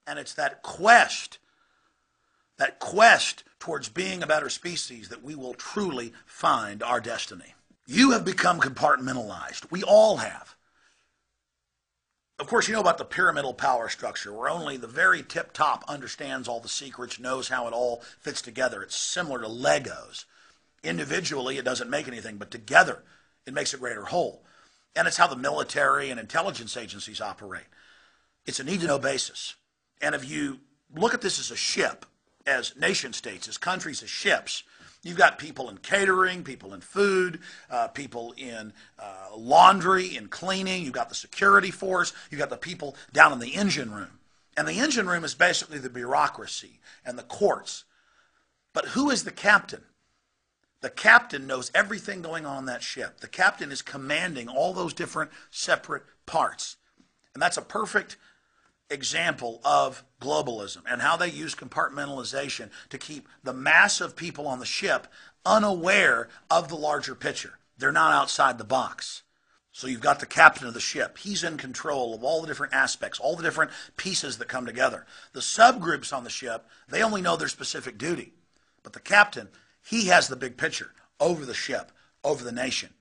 And it's that quest towards being a better species, that we will truly find our destiny. You have become compartmentalized. We all have. Of course, you know about the pyramidal power structure, where only the very tip top understands all the secrets, knows how it all fits together. It's similar to Legos. Individually, it doesn't make anything, but together, it makes a greater whole. And it's how the military and intelligence agencies operate. It's a need-to-know basis. And if you look at this as a ship, as nation states, as countries, as ships, you've got people in catering, people in food, people in laundry, in cleaning. You've got the security force. You've got the people down in the engine room. And the engine room is basically the bureaucracy and the courts. But who is the captain? The captain knows everything going on that ship. The captain is commanding all those different separate parts. And that's a perfect example of globalism and how they use compartmentalization to keep the mass of people on the ship unaware of the larger picture. They're not outside the box. So you've got the captain of the ship. He's in control of all the different aspects, all the different pieces that come together. The subgroups on the ship, they only know their specific duty. But the captain, he has the big picture over the ship, over the nation.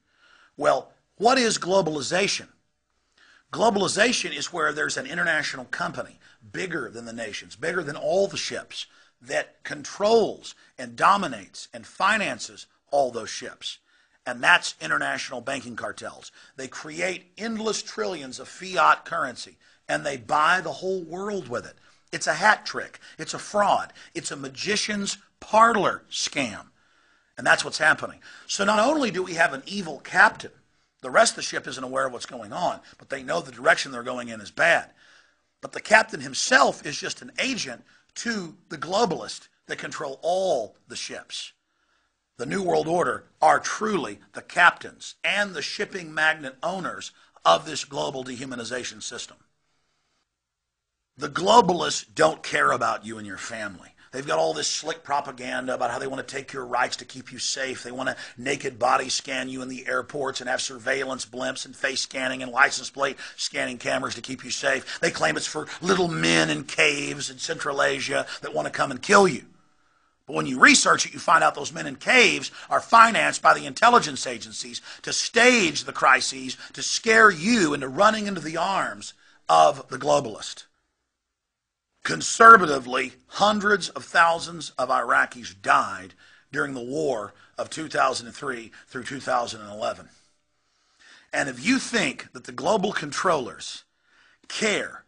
Well, what is globalization? Globalization is where there's an international company, bigger than the nations, bigger than all the ships, that controls and dominates and finances all those ships. And that's international banking cartels. They create endless trillions of fiat currency, and they buy the whole world with it. It's a hat trick. It's a fraud. It's a magician's parlor scam. And that's what's happening. So not only do we have an evil captain, the rest of the ship isn't aware of what's going on, but they know the direction they're going in is bad. But the captain himself is just an agent to the globalists that control all the ships. The New World Order are truly the captains and the shipping magnate owners of this global dehumanization system. The globalists don't care about you and your family. They've got all this slick propaganda about how they want to take your rights to keep you safe. They want to naked body scan you in the airports and have surveillance blimps and face scanning and license plate scanning cameras to keep you safe. They claim it's for little men in caves in Central Asia that want to come and kill you. But when you research it, you find out those men in caves are financed by the intelligence agencies to stage the crises, to scare you into running into the arms of the globalist. Conservatively, hundreds of thousands of Iraqis died during the war of 2003 through 2011. And if you think that the global controllers care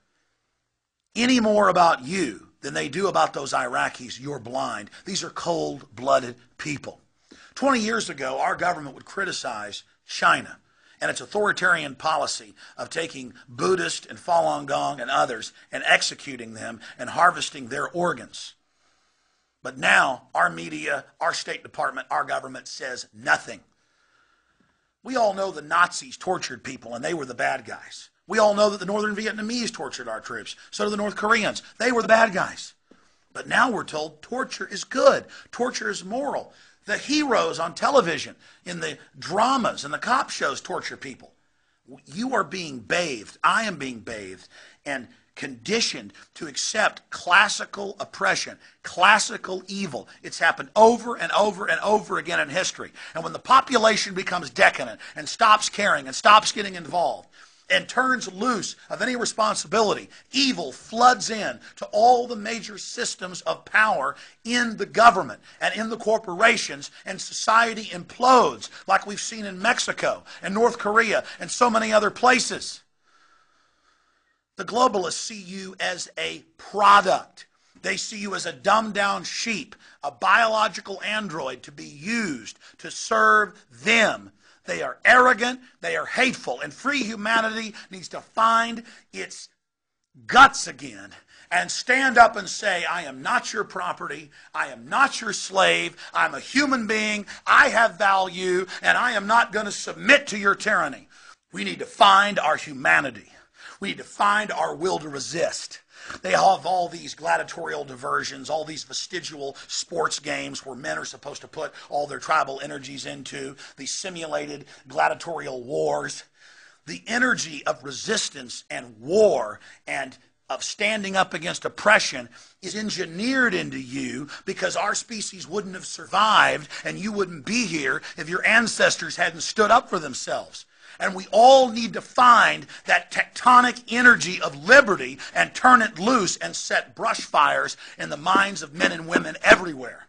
any more about you than they do about those Iraqis, you're blind. These are cold-blooded people. 20 years ago, our government would criticize China and its authoritarian policy of taking Buddhist and Falun Gong and others and executing them and harvesting their organs. But now, our media, our State Department, our government says nothing. We all know the Nazis tortured people and they were the bad guys. We all know that the Northern Vietnamese tortured our troops. So did the North Koreans. They were the bad guys. But now we're told torture is good. Torture is moral. The heroes on television, in the dramas and the cop shows torture people. You are being bathed, I am being bathed, and conditioned to accept classical oppression, classical evil. It's happened over and over and over again in history. And when the population becomes decadent and stops caring and stops getting involved, and turns loose of any responsibility, evil floods in to all the major systems of power in the government and in the corporations, and society implodes like we've seen in Mexico and North Korea and so many other places. The globalists see you as a product. They see you as a dumbed-down sheep, a biological android to be used to serve them. They are arrogant, they are hateful, and free humanity needs to find its guts again and stand up and say, I am not your property, I am not your slave, I'm a human being, I have value, and I am not going to submit to your tyranny. We need to find our humanity. We need to find our will to resist. They have all these gladiatorial diversions, all these vestigial sports games where men are supposed to put all their tribal energies into, these simulated gladiatorial wars. The energy of resistance and war and of standing up against oppression is engineered into you because our species wouldn't have survived and you wouldn't be here if your ancestors hadn't stood up for themselves. And we all need to find that tectonic energy of liberty and turn it loose and set brush fires in the minds of men and women everywhere.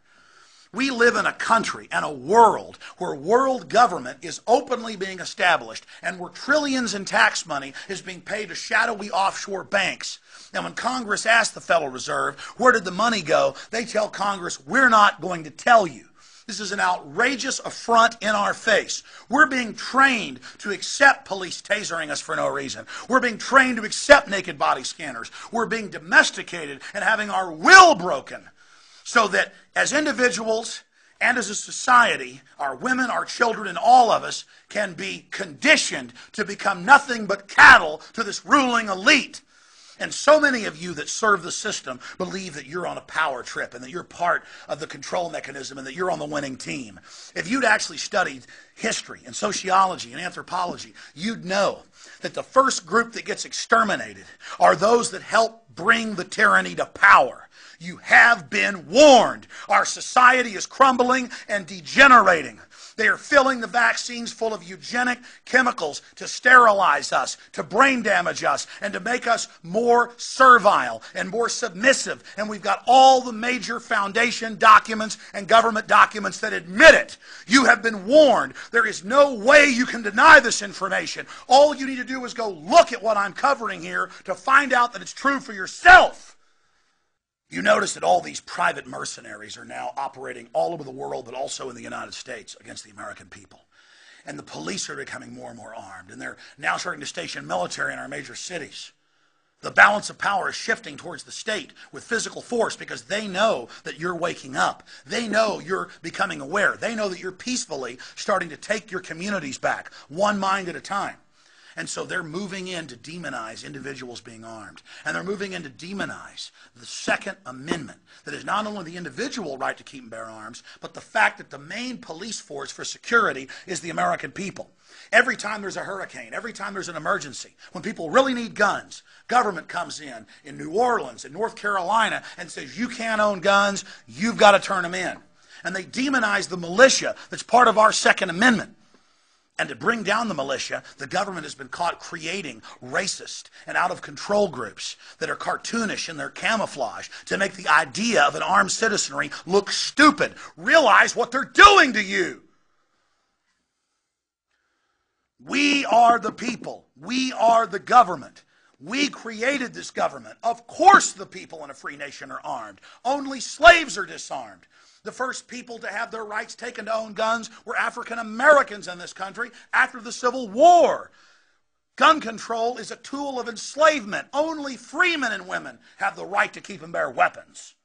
We live in a country and a world where world government is openly being established and where trillions in tax money is being paid to shadowy offshore banks. Now, when Congress asked the Federal Reserve, where did the money go? They tell Congress, we're not going to tell you. This is an outrageous affront in our face. We're being trained to accept police tasering us for no reason. We're being trained to accept naked body scanners. We're being domesticated and having our will broken so that as individuals and as a society, our women, our children, and all of us can be conditioned to become nothing but cattle to this ruling elite. And so many of you that serve the system believe that you're on a power trip and that you're part of the control mechanism and that you're on the winning team. If you'd actually studied history and sociology and anthropology, you'd know that the first group that gets exterminated are those that help bring the tyranny to power. You have been warned. Our society is crumbling and degenerating. They are filling the vaccines full of eugenic chemicals to sterilize us, to brain damage us, and to make us more servile and more submissive. And we've got all the major foundation documents and government documents that admit it. You have been warned. There is no way you can deny this information. All you need to do is go look at what I'm covering here to find out that it's true for yourself. You notice that all these private mercenaries are now operating all over the world, but also in the United States against the American people. And the police are becoming more and more armed, and they're now starting to station military in our major cities. The balance of power is shifting towards the state with physical force because they know that you're waking up. They know you're becoming aware. They know that you're peacefully starting to take your communities back, one mind at a time. And so they're moving in to demonize individuals being armed. And they're moving in to demonize the Second Amendment. That is not only the individual right to keep and bear arms, but the fact that the main police force for security is the American people. Every time there's a hurricane, every time there's an emergency, when people really need guns, government comes in New Orleans, in North Carolina, and says, you can't own guns, you've got to turn them in. And they demonize the militia that's part of our Second Amendment. And to bring down the militia, the government has been caught creating racist and out-of-control groups that are cartoonish in their camouflage to make the idea of an armed citizenry look stupid. Realize what they're doing to you. We are the people. We are the government. We created this government. Of course the people in a free nation are armed. Only slaves are disarmed. The first people to have their rights taken to own guns were African Americans in this country after the Civil War. Gun control is a tool of enslavement. Only free men and women have the right to keep and bear weapons.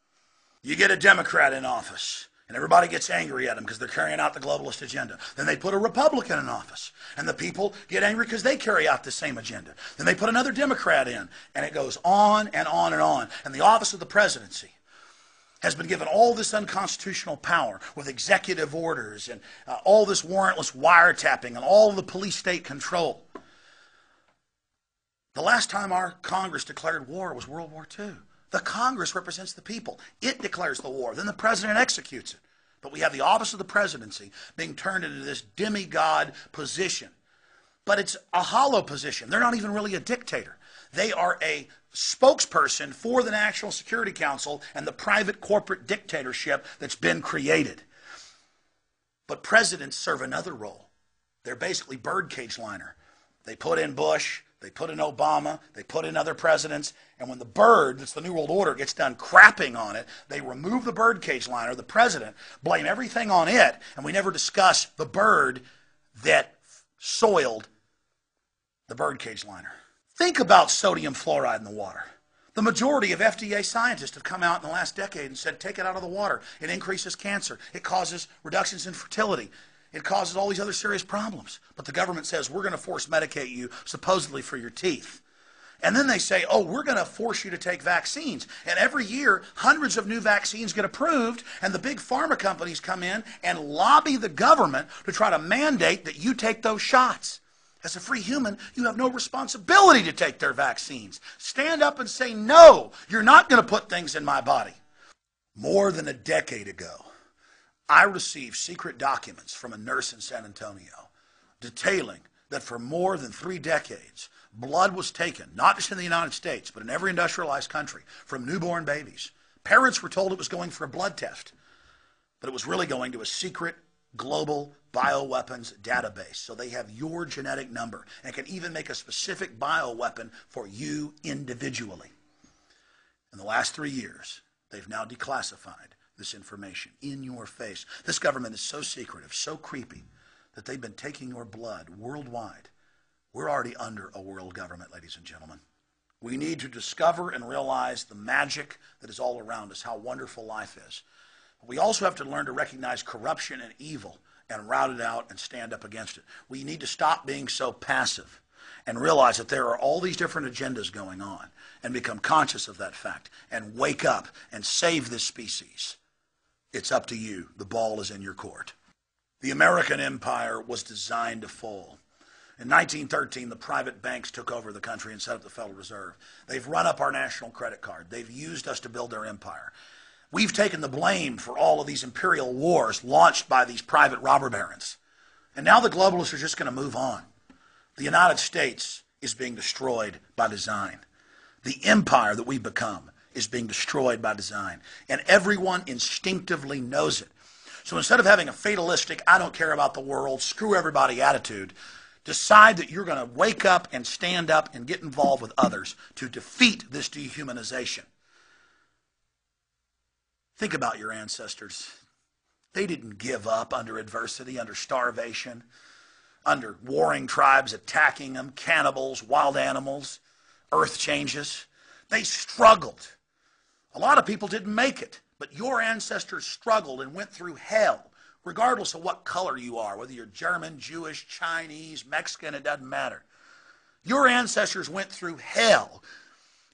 You get a Democrat in office, and everybody gets angry at them because they're carrying out the globalist agenda. Then they put a Republican in office, and the people get angry because they carry out the same agenda. Then they put another Democrat in, and it goes on and on and on. And the office of the presidency has been given all this unconstitutional power with executive orders and all this warrantless wiretapping and all of the police state control. The last time our Congress declared war was World War II. The Congress represents the people. It declares the war. Then the president executes it. But we have the office of the presidency being turned into this demigod position. But it's a hollow position. They're not even really a dictator. They are a spokesperson for the National Security Council and the private corporate dictatorship that's been created. But presidents serve another role. They're basically birdcage liner. They put in Bush, they put in Obama, they put in other presidents, and when the bird, that's the New World Order, gets done crapping on it, they remove the birdcage liner, the president, blame everything on it, and we never discuss the bird that soiled the birdcage liner. Think about sodium fluoride in the water. The majority of FDA scientists have come out in the last decade and said, take it out of the water. It increases cancer. It causes reductions in fertility. It causes all these other serious problems. But the government says, we're going to force medicate you, supposedly for your teeth. And then they say, oh, we're going to force you to take vaccines. And every year, hundreds of new vaccines get approved, and the big pharma companies come in and lobby the government to try to mandate that you take those shots. As a free human, you have no responsibility to take their vaccines. Stand up and say, no, you're not going to put things in my body. More than a decade ago, I received secret documents from a nurse in San Antonio detailing that for more than 3 decades, blood was taken, not just in the United States, but in every industrialized country, from newborn babies. Parents were told it was going for a blood test, but it was really going to a secret global bioweapons database. So they have your genetic number and can even make a specific bioweapon for you individually. In the last 3 years, they've now declassified this information in your face. This government is so secretive, so creepy, that they've been taking your blood worldwide. We're already under a world government, ladies and gentlemen. We need to discover and realize the magic that is all around us, how wonderful life is. We also have to learn to recognize corruption and evil and rout it out and stand up against it. We need to stop being so passive and realize that there are all these different agendas going on and become conscious of that fact and wake up and save this species. It's up to you. The ball is in your court. The American empire was designed to fall. In 1913, the private banks took over the country and set up the Federal Reserve. They've run up our national credit card. They've used us to build their empire. We've taken the blame for all of these imperial wars launched by these private robber barons. And now the globalists are just going to move on. The United States is being destroyed by design. The empire that we've become is being destroyed by design. And everyone instinctively knows it. So instead of having a fatalistic, I don't care about the world, screw everybody attitude, decide that you're going to wake up and stand up and get involved with others to defeat this dehumanization. Think about your ancestors. They didn't give up under adversity, under starvation, under warring tribes attacking them, cannibals, wild animals, earth changes. They struggled. A lot of people didn't make it, but your ancestors struggled and went through hell, regardless of what color you are, whether you're German, Jewish, Chinese, Mexican, it doesn't matter. Your ancestors went through hell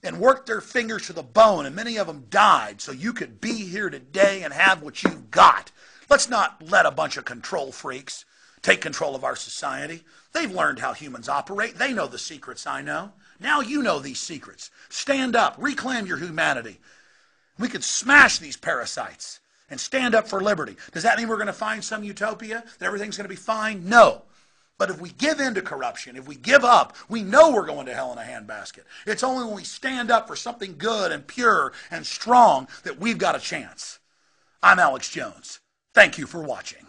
and worked their fingers to the bone, and many of them died so you could be here today and have what you've got. Let's not let a bunch of control freaks take control of our society. They've learned how humans operate. They know the secrets I know. Now you know these secrets. Stand up. Reclaim your humanity. We could smash these parasites and stand up for liberty. Does that mean we're going to find some utopia, that everything's going to be fine? No. But if we give in to corruption, if we give up, we know we're going to hell in a handbasket. It's only when we stand up for something good and pure and strong that we've got a chance. I'm Alex Jones. Thank you for watching.